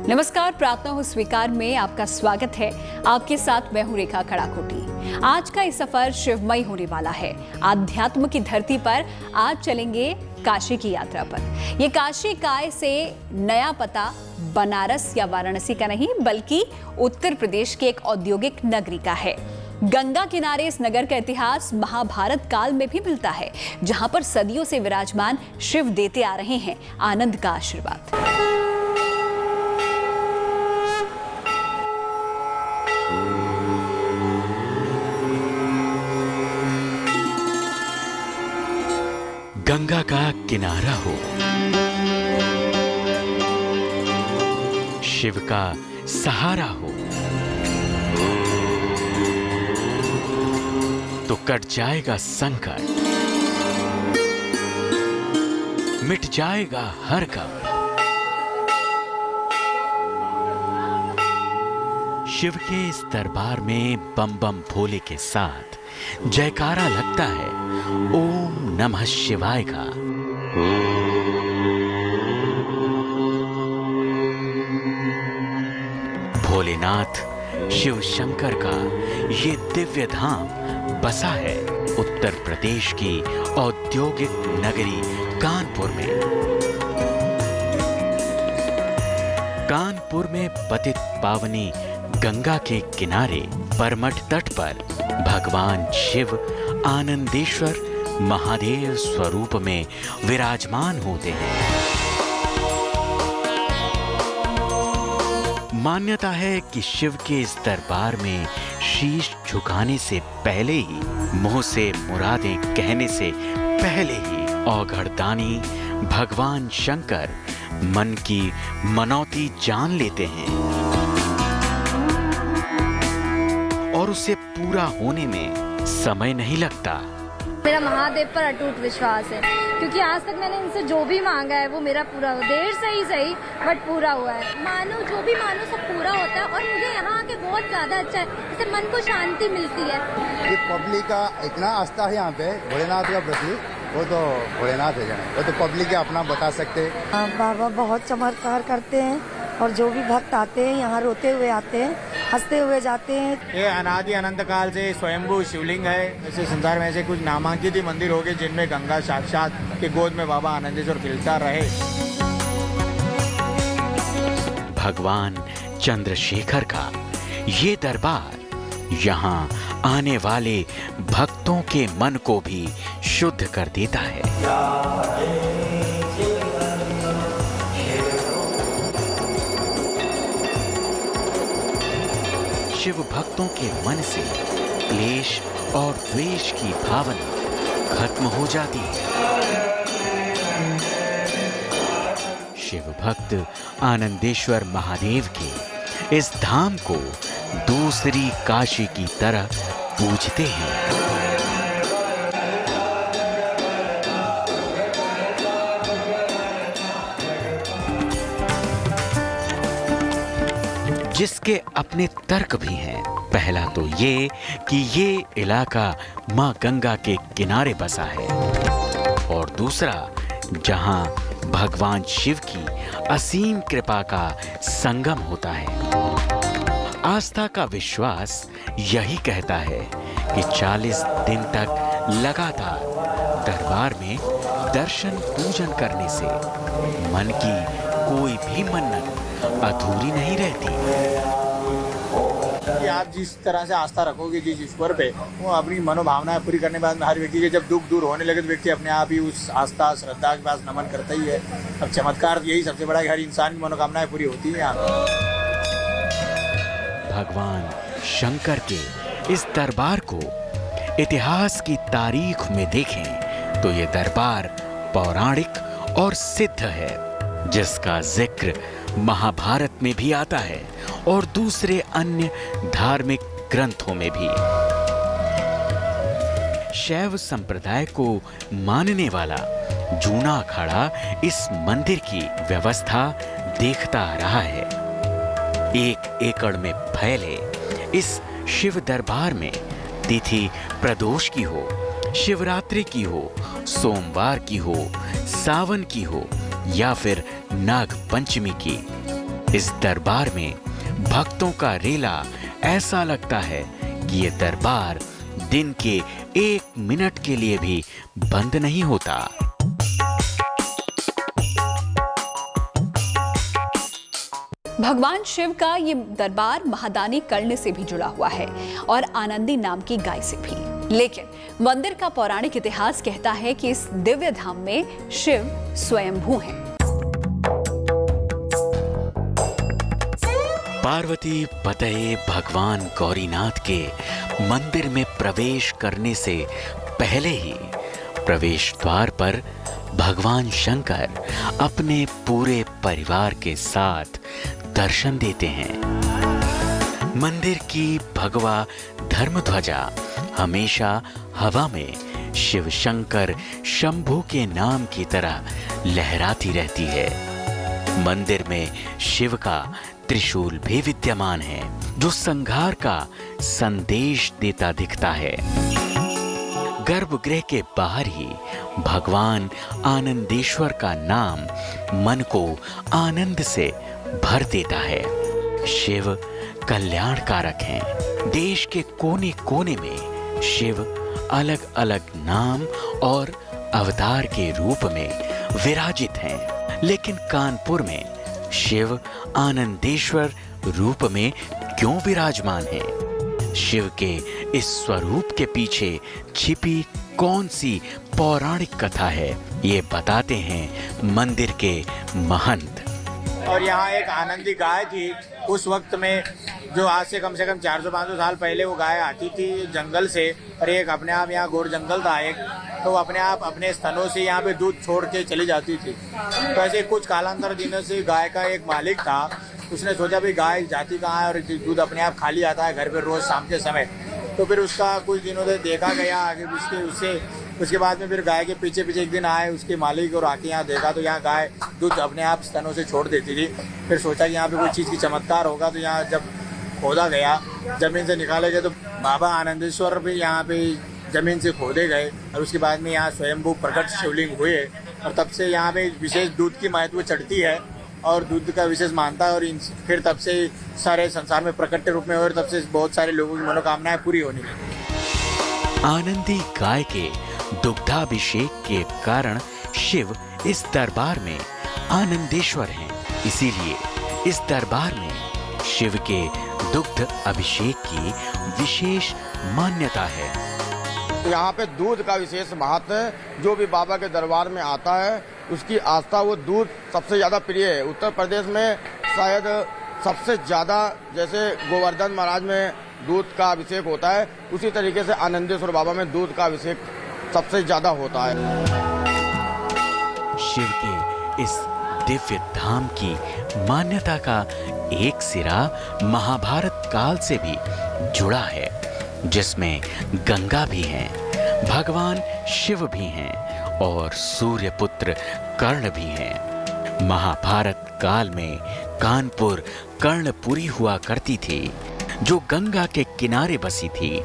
नमस्कार, प्रार्थना हो स्वीकार में आपका स्वागत है। आपके साथ मैं हूं रेखा खड़ाकोटी। आज का ये सफर शिवमय होने वाला है। आध्यात्म की धरती पर आज चलेंगे काशी की यात्रा पर। ये काशी काय से नया पता बनारस या वाराणसी का नहीं, बल्कि उत्तर प्रदेश की एक औद्योगिक नगरी का है। गंगा किनारे इस नगर का इतिहास महाभारत काल में भी मिलता है, जहां पर सदियों से विराजमान शिव देते आ रहे हैं आनंद का आशीर्वाद। गंगा का किनारा हो, शिव का सहारा हो, तो कट जाएगा संकट, मिट जाएगा हर गम। शिव के इस दरबार में बम बम भोले के साथ जयकारा लगता है ओम नमः शिवाय का। भोलेनाथ शिव शंकर का ये दिव्य धाम बसा है उत्तर प्रदेश की औद्योगिक नगरी कानपुर में। कानपुर में पतित पावनी गंगा के किनारे परमठ तट पर भगवान शिव आनंदेश्वर महादेव स्वरूप में विराजमान होते हैं। मान्यता है कि शिव के इस दरबार में शीश झुकाने से पहले ही, मुंह से मुरादें कहने से पहले ही औघड़दानी भगवान शंकर मन की मनौती जान लेते हैं और उसे पूरा होने में समय नहीं लगता। मेरा महादेव पर अटूट विश्वास है, क्योंकि आज तक मैंने इनसे जो भी मांगा है वो मेरा पूरा हो, देर से ही सही बट पूरा हुआ है। मानो जो भी मानो सब पूरा होता है। और मुझे यहाँ आके बहुत ज्यादा अच्छा है, इससे मन को शांति मिलती है। ये पब्लिक का इतना आस्था है यहाँ पे भोलेनाथ का प्रति, वो तो भोलेनाथ है जाने, वो तो पब्लिक अपना बता सकते हैं। बाबा बहुत चमत्कार करते हैं और जो भी भक्त आते हैं यहाँ रोते हुए आते हैं, हंसते हुए जाते हैं। ये अनादि अनंत काल से स्वयंभू शिवलिंग है। ऐसे संसार में ऐसे कुछ नामांकित ही मंदिर हो गए जिनमें गंगा साक्षात के गोद में बाबा आनंदेश्वर खिलता रहे। भगवान चंद्रशेखर का ये दरबार यहाँ आने वाले भक्तों के मन को भी शुद्ध कर देता है। शिव भक्तों के मन से क्लेश और द्वेष की भावना खत्म हो जाती है। शिव भक्त आनंदेश्वर महादेव के इस धाम को दूसरी काशी की तरह पूजते हैं। जिसके अपने तर्क भी हैं। पहला तो ये कि ये इलाका मां गंगा के किनारे बसा है, और दूसरा जहां भगवान शिव की असीम कृपा का संगम होता है। आस्था का विश्वास यही कहता है कि 40 दिन तक लगातार दरबार में दर्शन पूजन करने से मन की कोई भी मन्नत अधूरी नहीं रहती। कि आप जिस तरह से आस्था रखोगे जिस ईश्वर पे, वो अपनी मनोभावनाएं पूरी करने के बाद हर व्यक्ति के जब दुख दूर होने लगे तो व्यक्ति अपने आप ही उस आस्था श्रद्धा के पास नमन करता ही है। अब चमत्कार यही सबसे बड़ा, कि हर इंसान की मनोकामनाएं पूरी होती है यहाँ। भगवान शंकर के इस दरबार को इतिहास की तारीख में देखें तो ये दरबार पौराणिक और सिद्ध है, जिसका जिक्र महाभारत में भी आता है और दूसरे अन्य धार्मिक ग्रंथों में भी। शैव संप्रदाय को मानने वाला जूना अखाड़ा इस मंदिर की व्यवस्था देखता आ रहा है। 1 एकड़ में फैले इस शिव दरबार में तिथि प्रदोष की हो, शिवरात्रि की हो, सोमवार की हो, सावन की हो या फिर नाग पंचमी की, इस दरबार में भक्तों का रेला ऐसा लगता है कि ये दरबार दिन के 1 मिनट के लिए भी बंद नहीं होता। भगवान शिव का ये दरबार महादानी कर्ण से भी जुड़ा हुआ है और आनंदी नाम की गाय से भी। लेकिन मंदिर का पौराणिक इतिहास कहता है कि इस दिव्य धाम में शिव स्वयंभू हैं। पार्वती पतये भगवान गौरीनाथ के मंदिर में प्रवेश करने से पहले ही प्रवेश द्वार पर भगवान शंकर अपने पूरे परिवार के साथ दर्शन देते हैं। मंदिर की भगवा धर्मध्वजा हमेशा हवा में शिव शंकर शंभू के नाम की तरह लहराती रहती है। मंदिर में शिव का त्रिशूल भी विद्यमान है जो संहार का संदेश देता दिखता है। गर्भगृह के बाहर ही भगवान आनंदेश्वर का नाम मन को आनंद से भर देता है। शिव कल्याण कारक हैं। देश के कोने कोने में शिव अलग अलग नाम और अवतार के रूप में विराजित हैं, लेकिन कानपुर में शिव आनंदेश्वर रूप में क्यों विराजमान है? शिव के इस स्वरूप के पीछे छिपी कौन सी पौराणिक कथा है, ये बताते हैं मंदिर के महंत। और यहाँ एक आनंदी गाय थी। उस वक्त में जो आज से कम 400-500 साल पहले वो गाय आती थी जंगल से, और एक अपने आप यहाँ घोर जंगल था एक, तो अपने आप अपने स्तनों से यहाँ पे दूध छोड़ के चली जाती थी। तो ऐसे कुछ कालांतर दिनों से गाय का एक मालिक था, उसने सोचा भाई गाय जाती कहाँ है और दूध अपने आप खाली आता है घर पे रोज शाम के समय। तो फिर उसका कुछ दिनों से देखा गया आगे उसके बाद में फिर गाय के पीछे एक दिन आए उसके मालिक और आके यहाँ देखा तो यहाँ गाय दूध अपने आप स्तनों से छोड़ देती थी। फिर सोचा कि यहाँ पे कोई चीज़ की चमत्कार होगा, तो यहाँ जब खोदा गया, जमीन से निकाले गए, तो बाबा आनंदेश्वर भी यहाँ पे जमीन से खोदे गए और उसके बाद में यहाँ स्वयंभू प्रकट शिवलिंग हुए, और तब से यहाँ पे विशेष दूध की महत्व चढ़ती है और दूध का विशेष मानता है। और फिर तब से सारे संसार में प्रकट रूप में और तब से बहुत सारे लोगों की मनोकामनाएं पूरी होने लगी। आनंदी गाय के दुग्धाभिषेक के कारण शिव इस दरबार में आनंदेश्वर हैं। इसीलिए इस दरबार में शिव के दुग्ध अभिषेक की विशेष मान्यता है। यहाँ पे दूध का विशेष महत्व है। जो भी बाबा के दरबार में आता है उसकी आस्था, वो दूध सबसे ज्यादा प्रिय है। उत्तर प्रदेश में शायद सबसे ज्यादा, जैसे गोवर्धन महाराज में दूध का अभिषेक होता है, उसी तरीके से आनंदेश्वर बाबा में दूध का अभिषेक सबसे ज्यादा होता है। शिव के इस दिव्य धाम की मान्यता का एक सिरा महाभारत काल से भी जुड़ा है, जिसमें गंगा भी है, भगवान शिव भी हैं और सूर्य पुत्र कर्ण भी हैं। महाभारत काल में कानपुर कर्णपुरी हुआ करती थी, जो गंगा के किनारे बसी थी।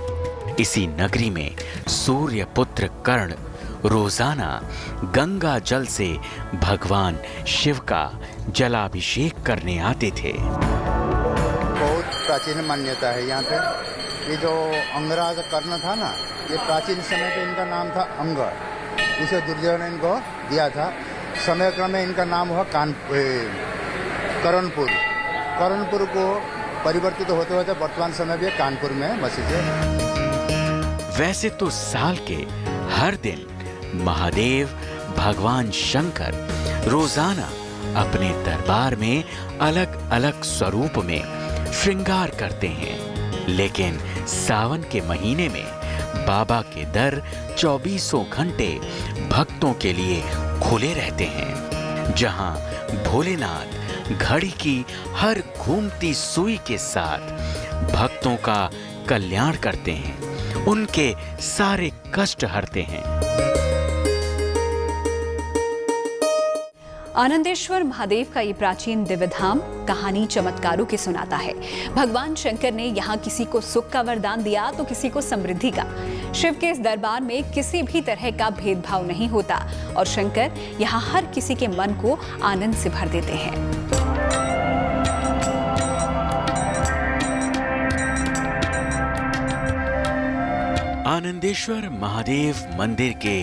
इसी नगरी में सूर्य पुत्र कर्ण रोजाना गंगा जल से भगवान शिव का जलाभिषेक करने आते थे। बहुत प्राचीन मान्यता है यहाँ पे। ये जो अंगराज कर्ण था ना, ये प्राचीन समय पे इनका नाम था अंग, इसे दुर्योधन ने इनको दिया था। समय क्रम में इनका नाम हुआ कर्णपुर। कर्णपुर को परिवर्तित होते होते वर्तमान समय भी कानपुर में मस्जिद है। वैसे तो साल के हर दिन महादेव भगवान शंकर रोजाना अपने दरबार में अलग अलग स्वरूप में श्रृंगार करते हैं, लेकिन सावन के महीने में बाबा के दर 24 घंटे भक्तों के लिए खुले रहते हैं, जहां भोलेनाथ घड़ी की हर घूमती सुई के साथ भक्तों का कल्याण करते हैं, उनके सारे कष्ट हरते हैं। आनंदेश्वर महादेव का ये प्राचीन दिव्य धाम कहानी चमत्कारों की सुनाता है। भगवान शंकर ने यहाँ किसी को सुख का वरदान दिया तो किसी को समृद्धि का। शिव के इस दरबार में किसी भी तरह का भेदभाव नहीं होता और शंकर यहाँ हर किसी के मन को आनंद से भर देते हैं। आनंदेश्वर महादेव मंदिर के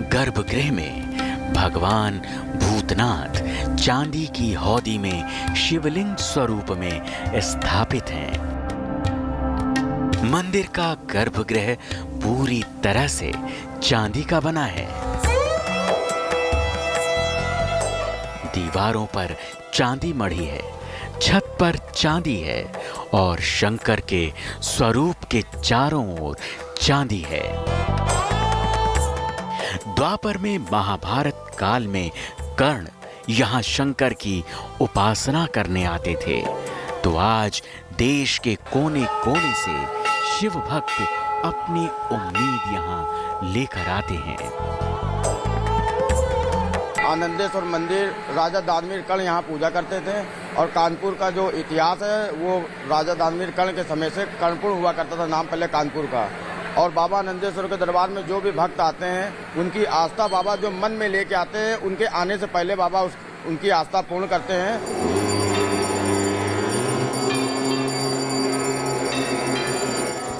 गर्भगृह में भगवान भूतनाथ चांदी की हौदी में शिवलिंग स्वरूप में स्थापित हैं। मंदिर का गर्भगृह पूरी तरह से चांदी का बना है। दीवारों पर चांदी मढ़ी है, छत पर चांदी है और शंकर के स्वरूप के चारों ओर चांदी है। द्वापर में महाभारत काल में कर्ण यहाँ शंकर की उपासना करने आते थे, तो आज देश के कोने कोने से शिव भक्त अपनी उम्मीद यहाँ लेकर आते हैं। आनंदेश्वर मंदिर राजा दानवीर कर्ण यहाँ पूजा करते थे और कानपुर का जो इतिहास है वो राजा दानवीर कर्ण के समय से कर्णपुर हुआ करता था, नाम पहले कानपुर का। और बाबा आनंदेश्वर के दरबार में जो भी भक्त आते हैं उनकी आस्था बाबा जो मन में लेके आते हैं, उनके आने से पहले बाबा उनकी आस्था पूर्ण करते हैं।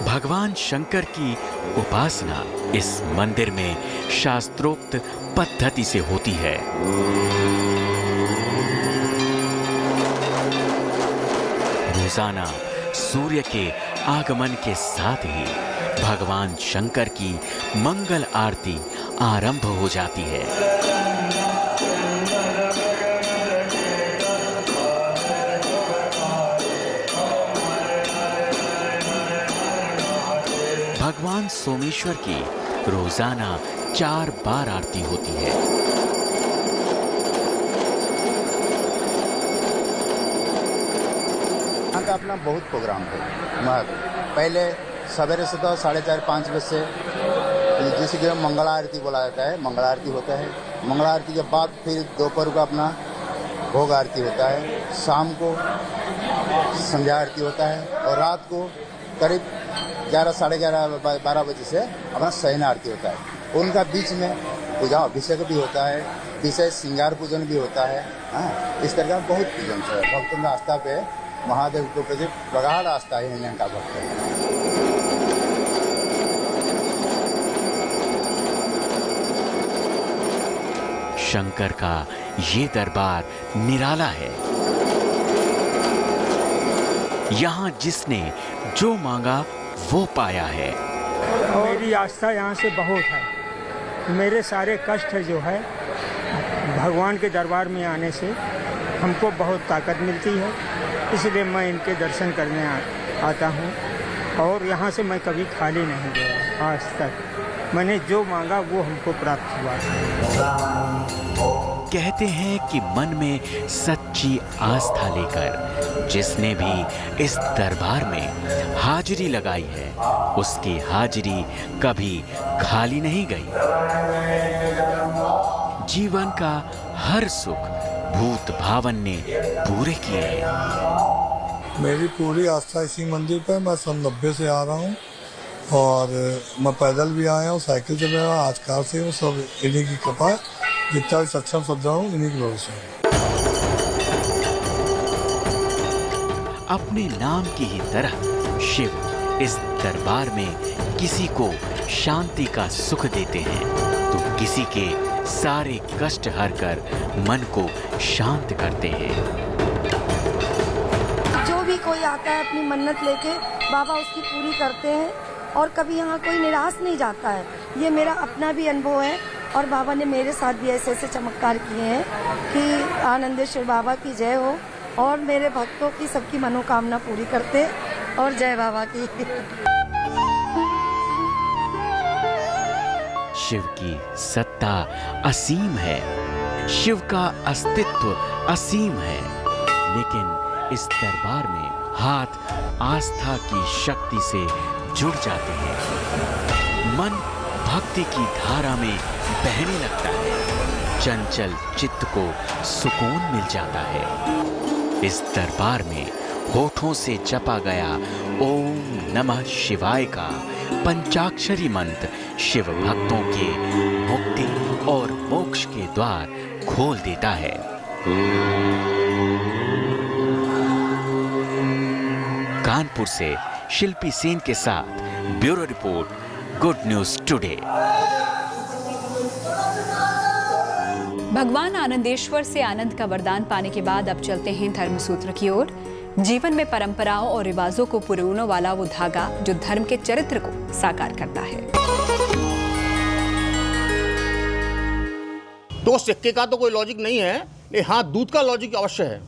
भगवान शंकर की उपासना इस मंदिर में शास्त्रोक्त पद्धति से होती है। रोजाना सूर्य के आगमन के साथ ही भगवान शंकर की मंगल आरती आरंभ हो जाती है। भगवान सोमेश्वर की रोजाना 4 बार आरती होती है। यहाँ का अपना बहुत प्रोग्राम है। पहले सवेरे से तो 4:30-5 बजे से जिसे कि मंगला आरती बोला जाता है, मंगला आरती होता है। मंगला आरती के बाद फिर दोपहर को अपना भोग आरती होता है, शाम को संध्या आरती होता है और रात को करीब 11-11:30-12 बजे से अपना शयन आरती होता है। उनका बीच में पूजा अभिषेक भी होता है, विशेष श्रृंगार पूजन भी होता है। इस तरह का बहुत पूजन है। भक्तों का आस्था पे महादेव को प्रति प्रगाढ़ आस्था है यहाँ का भक्त है। शंकर का ये दरबार निराला है। यहाँ जिसने जो मांगा वो पाया है। मेरी आस्था यहाँ से बहुत है। मेरे सारे कष्ट जो है भगवान के दरबार में आने से हमको बहुत ताकत मिलती है, इसलिए मैं इनके दर्शन करने आता हूँ और यहाँ से मैं कभी खाली नहीं गया। आज तक मैंने जो मांगा वो हमको प्राप्त हुआ। कहते हैं कि मन में सच्ची आस्था लेकर जिसने भी इस दरबार में हाजिरी लगाई है, उसकी हाजिरी कभी खाली नहीं गई। जीवन का हर सुख भूत भावन ने पूरे किए हैं। मेरी पूरी आस्था इसी मंदिर पर। मैं सन 90 से आ रहा हूँ और मैं पैदल भी आया हूँ, साइकिल से भी आया हूँ, आज कार से हूँ। सब इन्हीं की कृपा है। जितना भी सक्षम श्रद्धा हूँ इन्हीं की भरोसे है। अपने नाम की ही तरह शिव इस दरबार में किसी को शांति का सुख देते हैं तो किसी के सारे कष्ट हरकर मन को शांत करते हैं। जो भी कोई आता है अपनी मन्नत लेके बाबा उसकी पूरी करते हैं और कभी यहाँ कोई निराश नहीं जाता है। ये मेरा अपना भी अनुभव है और बाबा ने मेरे साथ भी ऐसे ऐसे चमत्कार किए हैं कि आनंदेश्वर बाबा की जय हो और मेरे भक्तों की सबकी मनोकामना पूरी करते और जय बाबा की। शिव की सत्ता असीम है, शिव का अस्तित्व असीम है, लेकिन इस दरबार में हाथ आस्था की शक्ति से जुड़ जाते हैं। मन भक्ति की धारा में बहने लगता है, चंचल चित्त को सुकून मिल जाता है। इस दरबार में होठों से जपा गया ओम नमः शिवाय का पंचाक्षरी मंत्र शिव भक्तों के मुक्ति और मोक्ष के द्वार खोल देता है। कानपुर से शिल्पी सेन के साथ bureau report, good news today. भगवान आनंदेश्वर से आनंद का वरदान पाने के बाद अब चलते हैं धर्म सूत्र की ओर। जीवन में परंपराओं और रिवाजों को पुरोने वाला वो धागा जो धर्म के चरित्र को साकार करता है। तो सिक्के का तो कोई लॉजिक नहीं है, लेकिन हाँ दूध का लॉजिक अवश्य है,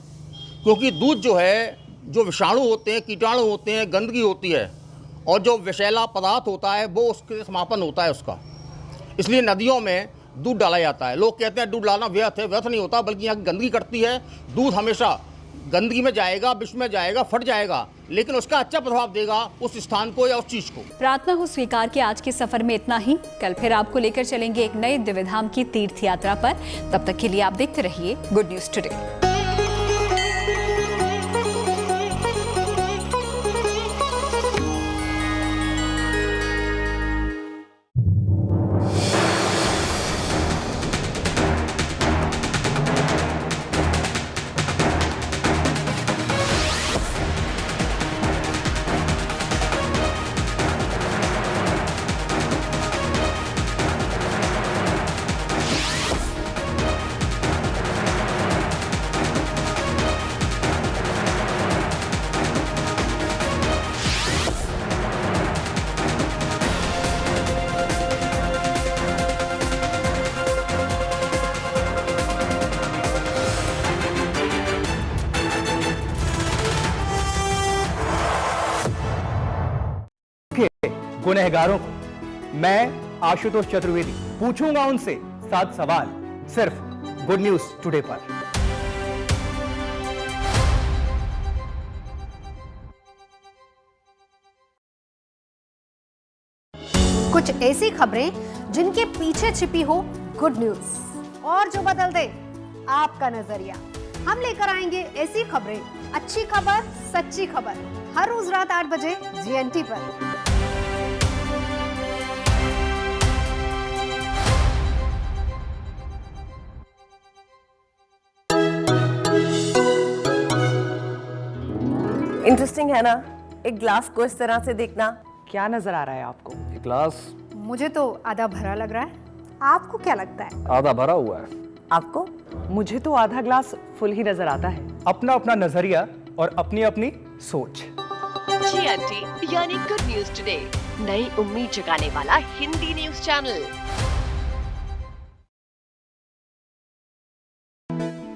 क्योंकि दूध जो है, जो विषाणु होते हैं, कीटाणु होते हैं, गंदगी होती है और जो विषैला पदार्थ होता है वो उसके समापन होता है उसका। इसलिए नदियों में दूध डाला जाता है। लोग कहते हैं दूध डालना व्यर्थ है, व्यर्थ नहीं होता, बल्कि यहाँ की गंदगी कटती है। दूध हमेशा गंदगी में जाएगा, विष में जाएगा, फट जाएगा, लेकिन उसका अच्छा प्रभाव देगा उस स्थान को या उस चीज को। प्रार्थना हो स्वीकार के आज के सफर में इतना ही। कल फिर आपको लेकर चलेंगे एक नए दिव्यधाम की तीर्थ यात्रा पर। तब तक के लिए आप देखते रहिए गुड न्यूज टुडे। गुनहगारों को मैं आशुतोष चतुर्वेदी पूछूंगा उनसे 7 सवाल, सिर्फ गुड न्यूज टुडे पर। कुछ ऐसी खबरें जिनके पीछे छिपी हो गुड न्यूज और जो बदल दे आपका नजरिया। हम लेकर आएंगे ऐसी खबरें, अच्छी खबर, सच्ची खबर, हर रोज रात 8 बजे GNT पर। इंटरेस्टिंग है ना, एक ग्लास को इस तरह से देखना। क्या नजर आ रहा है आपको? एक ग्लास मुझे तो आधा भरा लग रहा है, आपको क्या लगता है? आधा भरा हुआ है। आपको? मुझे तो आधा ग्लास फुल ही नजर आता है। अपना अपना नजरिया और अपनी अपनी सोच। GNT यानी गुड न्यूज टुडे, नई उम्मीद जगाने वाला हिंदी न्यूज चैनल।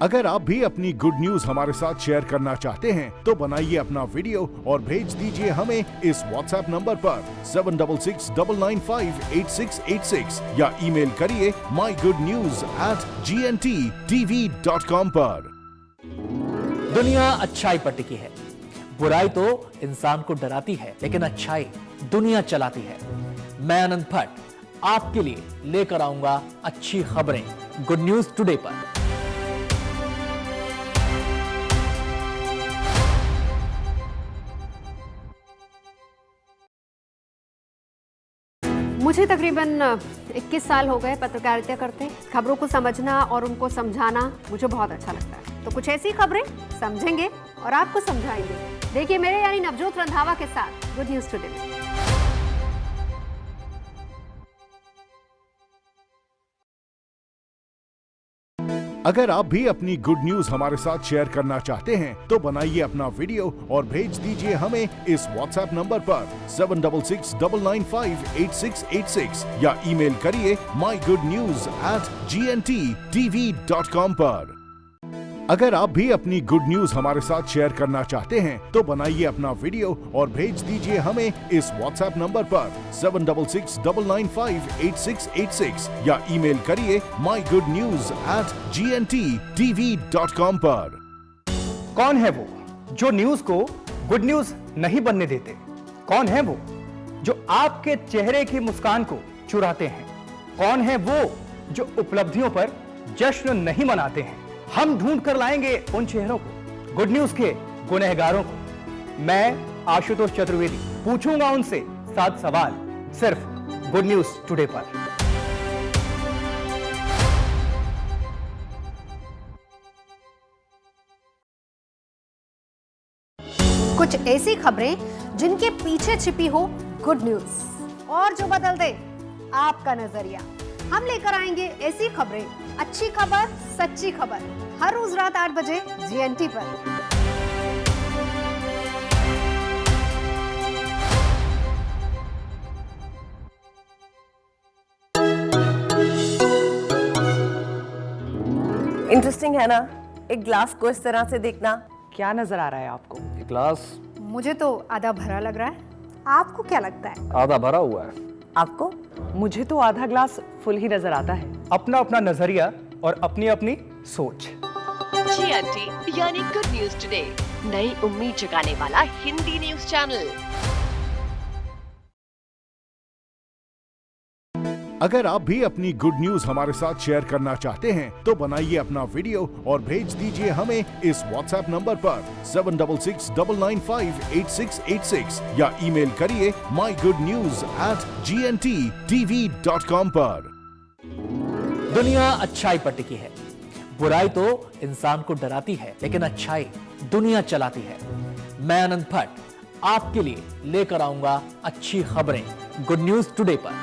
अगर आप भी अपनी गुड न्यूज हमारे साथ शेयर करना चाहते हैं तो बनाइए अपना वीडियो और भेज दीजिए हमें इस WhatsApp नंबर पर 7669958686 या ईमेल करिए mygoodnews@gntv.com पर। दुनिया अच्छाई पर टिकी है। बुराई तो इंसान को डराती है, लेकिन अच्छाई दुनिया चलाती है। मैं आनंद भट्ट आपके लिए लेकर आऊंगा अच्छी खबरें गुड न्यूज टुडे पर। मुझे तकरीबन 21 साल हो गए पत्रकारिता करते। खबरों को समझना और उनको समझाना मुझे बहुत अच्छा लगता है। तो कुछ ऐसी खबरें समझेंगे और आपको समझाएंगे। देखिए मेरे यानी नवजोत रंधावा के साथ गुड न्यूज टुडे में। अगर आप भी अपनी गुड न्यूज हमारे साथ शेयर करना चाहते हैं तो बनाइए अपना वीडियो और भेज दीजिए हमें इस WhatsApp नंबर पर 7669958686 या ईमेल करिए mygoodnews@gntv.com पर। अगर आप भी अपनी गुड न्यूज हमारे साथ शेयर करना चाहते हैं तो बनाइए अपना वीडियो और भेज दीजिए हमें इस WhatsApp नंबर पर 7669958686 या ईमेल करिए mygoodnews@gntv.com पर। कौन है वो जो न्यूज को गुड न्यूज नहीं बनने देते? कौन है वो जो आपके चेहरे की मुस्कान को चुराते हैं? कौन है वो जो उपलब्धियों पर जश्न नहीं मनाते हैं? हम ढूंढ कर लाएंगे उन चेहरों को, गुड न्यूज के गुनहगारों को। मैं आशुतोष चतुर्वेदी पूछूंगा उनसे 7 सवाल, सिर्फ गुड न्यूज टुडे पर। कुछ ऐसी खबरें जिनके पीछे छिपी हो गुड न्यूज और जो बदल दे आपका नजरिया। हम लेकर आएंगे ऐसी खबरें, अच्छी खबर, सच्ची खबर, हर रोज रात 8 बजे GNT पर। इंटरेस्टिंग है ना, एक ग्लास को इस तरह से देखना। क्या नजर आ रहा है आपको? ग्लास मुझे तो आधा भरा लग रहा है, आपको क्या लगता है? आधा भरा हुआ है। आपको? मुझे तो आधा ग्लास फुल ही नजर आता है। अपना अपना नजरिया और अपनी अपनी सोच। GNT यानी गुड न्यूज टुडे, नई उम्मीद जगाने वाला हिंदी न्यूज चैनल। अगर आप भी अपनी गुड न्यूज हमारे साथ शेयर करना चाहते हैं तो बनाइए अपना वीडियो और भेज दीजिए हमें इस व्हाट्सएप नंबर पर 7669958686 या ईमेल करिए mygoodnews@gntv.com पर। दुनिया अच्छाई पर टिकी है। बुराई तो इंसान को डराती है, लेकिन अच्छाई दुनिया चलाती है। मैं आनंद भट्ट आपके लिए लेकर आऊंगा अच्छी खबरें गुड न्यूज टुडे पर।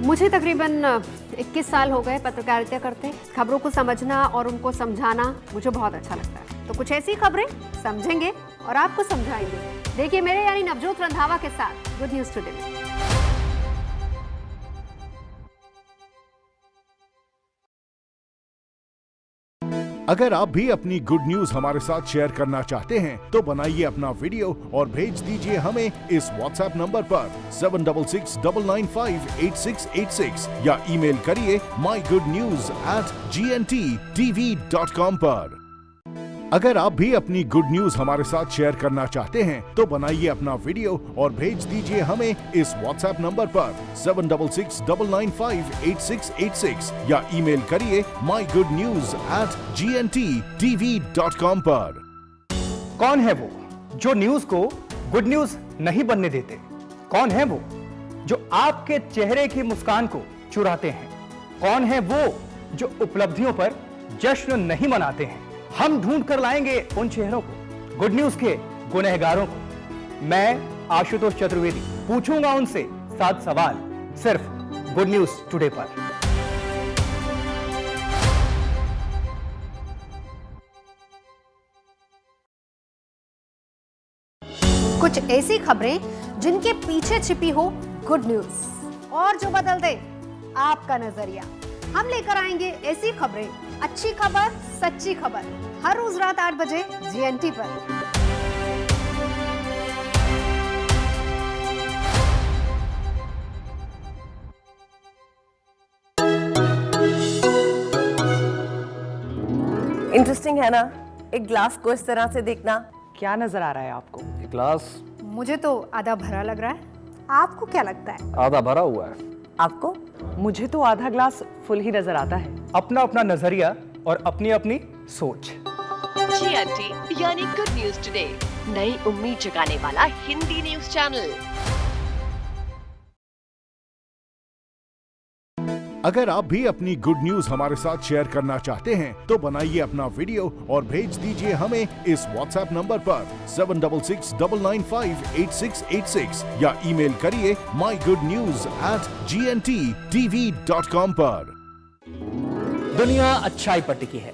मुझे तकरीबन 21 साल हो गए पत्रकारिता करते। खबरों को समझना और उनको समझाना मुझे बहुत अच्छा लगता है। तो कुछ ऐसी खबरें समझेंगे और आपको समझाएंगे। देखिए मेरे यानी नवजोत रंधावा के साथ गुड न्यूज टुडे में। अगर आप भी अपनी गुड न्यूज हमारे साथ शेयर करना चाहते हैं तो बनाइए अपना वीडियो और भेज दीजिए हमें इस व्हाट्सएप नंबर पर 7669958686 या ईमेल करिए mygoodnews@gntv.com पर। अगर आप भी अपनी गुड न्यूज हमारे साथ शेयर करना चाहते हैं तो बनाइए अपना वीडियो और भेज दीजिए हमें इस व्हाट्सएप नंबर पर 7669958686 या ईमेल करिए mygoodnews@gntv.com पर। कौन है वो जो न्यूज को गुड न्यूज नहीं बनने देते? कौन है वो जो आपके चेहरे की मुस्कान को चुराते हैं? कौन है वो जो उपलब्धियों पर जश्न नहीं मनाते हैं? हम ढूंढ कर लाएंगे उन चेहरों को, गुड न्यूज के गुनहगारों को। मैं आशुतोष चतुर्वेदी पूछूंगा उनसे 7 सवाल सिर्फ गुड न्यूज टुडे पर। कुछ ऐसी खबरें जिनके पीछे छिपी हो गुड न्यूज और जो बदल दे आपका नजरिया। हम लेकर आएंगे ऐसी खबरें, अच्छी खबर, सच्ची खबर, हर रोज रात 8 बजे GNT पर। इंटरेस्टिंग है ना, एक ग्लास को इस तरह से देखना। क्या नजर आ रहा है आपको? ग्लास मुझे तो आधा भरा लग रहा है, आपको क्या लगता है? आधा भरा हुआ है। आपको? मुझे तो आधा ग्लास फुल ही नजर आता है। अपना अपना नजरिया और अपनी अपनी सोच। GNT यानी गुड न्यूज टुडे, नई उम्मीद जगाने वाला हिंदी न्यूज चैनल। अगर आप भी अपनी गुड न्यूज हमारे साथ शेयर करना चाहते हैं तो बनाइए अपना वीडियो और भेज दीजिए हमें इस व्हाट्सएप नंबर पर 7669958686 या ईमेल करिए mygoodnews@gntv.com पर। दुनिया अच्छाई पर टिकी है।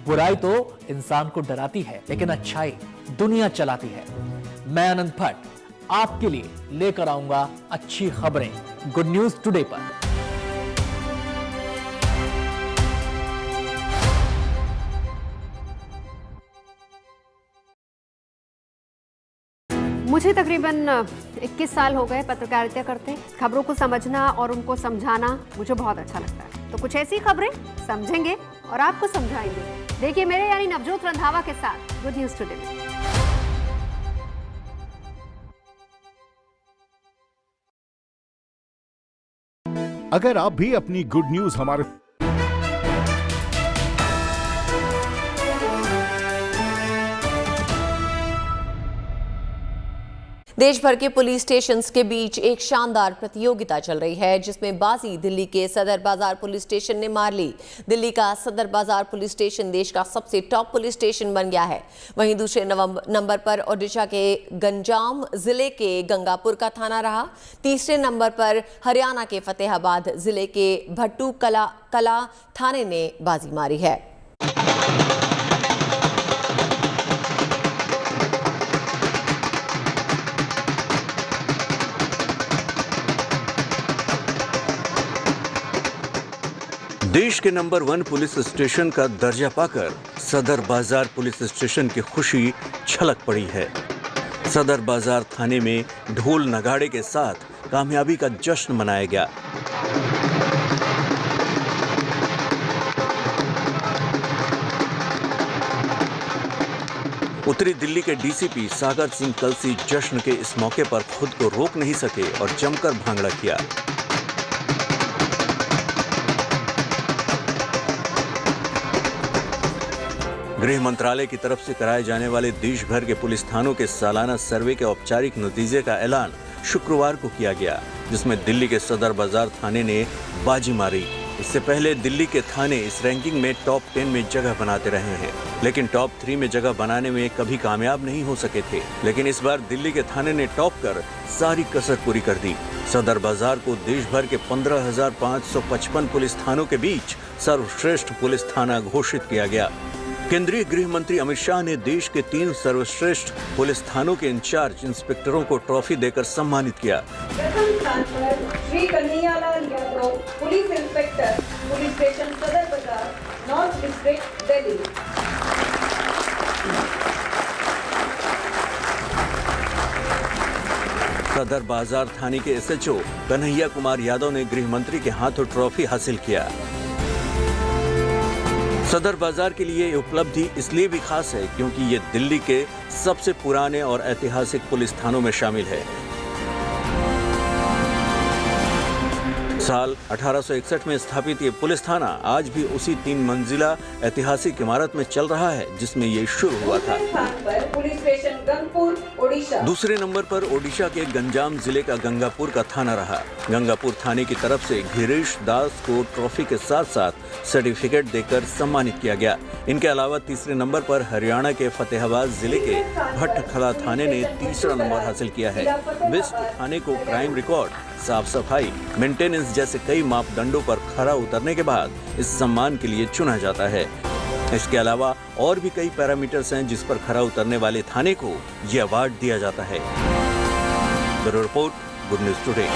बुराई तो इंसान को डराती है, लेकिन अच्छाई दुनिया चलाती है। मैं आनंद भट्ट आपके लिए लेकर आऊंगा अच्छी खबरें गुड न्यूज टुडे पर। मुझे तकरीबन 21 साल हो गए पत्रकारिता करते। खबरों को समझना और उनको समझाना मुझे बहुत अच्छा लगता है। तो कुछ ऐसी खबरें समझेंगे और आपको समझाएंगे। देखिए मेरे यानी नवजोत रंधावा के साथ गुड न्यूज टुडे में। अगर आप भी अपनी गुड न्यूज हमारे देश भर के पुलिस स्टेशंस के बीच एक शानदार प्रतियोगिता चल रही है, जिसमें बाजी दिल्ली के सदर बाजार पुलिस स्टेशन ने मार ली। दिल्ली का सदर बाजार पुलिस स्टेशन देश का सबसे टॉप पुलिस स्टेशन बन गया है। वहीं दूसरे नंबर पर ओडिशा के गंजाम जिले के गंगापुर का थाना रहा। तीसरे नंबर पर हरियाणा के फतेहाबाद जिले के भट्टू कला थाने ने बाजी मारी है। देश के नंबर 1 पुलिस स्टेशन का दर्जा पाकर सदर बाजार पुलिस स्टेशन की खुशी छलक पड़ी है। सदर बाजार थाने में ढोल नगाड़े के साथ कामयाबी का जश्न मनाया गया। उत्तरी दिल्ली के डीसीपी सागर सिंह कलसी जश्न के इस मौके पर खुद को रोक नहीं सके और जमकर भांगड़ा किया। गृह मंत्रालय की तरफ से कराए जाने वाले देश भर के पुलिस थानों के सालाना सर्वे के औपचारिक नतीजे का ऐलान शुक्रवार को किया गया, जिसमें दिल्ली के सदर बाजार थाने ने बाजी मारी। इससे पहले दिल्ली के थाने इस रैंकिंग में टॉप 10 में जगह बनाते रहे हैं, लेकिन टॉप 3 में जगह बनाने में कभी कामयाब नहीं हो सके थे। लेकिन इस बार दिल्ली के थाने ने टॉप कर सारी कसर पूरी कर दी। सदर बाजार को देश भर के 15,555 पुलिस थानों के बीच सर्वश्रेष्ठ पुलिस थाना घोषित किया गया। केंद्रीय गृह मंत्री अमित शाह ने देश के 3 सर्वश्रेष्ठ पुलिस थानों के इंचार्ज इंस्पेक्टरों को ट्रॉफी देकर सम्मानित किया। प्रथम स्थान पर Shri Kanhaiyalal Yadav, police inspector, police station सदर बाजार, नॉर्थ डिस्ट्रिक्ट, दिल्ली। सदर बाजार थाने के एसएचओ कन्हैया कुमार यादव ने गृह मंत्री के हाथों ट्रॉफी हासिल किया। सदर बाजार के लिए ये उपलब्धि इसलिए भी खास है क्योंकि ये दिल्ली के सबसे पुराने और ऐतिहासिक पुलिस थानों में शामिल है। साल 1861 में स्थापित ये पुलिस थाना आज भी उसी 3 मंजिला ऐतिहासिक इमारत में चल रहा है जिसमें ये शुरू हुआ था। Police station Gangpur, Odisha. दूसरे नंबर पर ओडिशा के गंजाम जिले का गंगापुर का थाना रहा। गंगापुर थाने की तरफ से घिरेश दास को ट्रॉफी के साथ साथ सर्टिफिकेट देकर सम्मानित किया गया। इनके अलावा तीसरे नंबर पर हरियाणा के फतेहाबाद जिले के भट्टखला थाने ने तीसरा नंबर हासिल किया है। वेस्ट थाने को क्राइम रिकॉर्ड, साफ सफाई, मेंटेनेंस जैसे कई मापदंडों पर खरा उतरने के बाद इस सम्मान के लिए चुना जाता है। इसके अलावा और भी कई पैरामीटर्स हैं जिस पर खरा उतरने वाले थाने को ये अवार्ड दिया जाता है। Bureau report, good news today.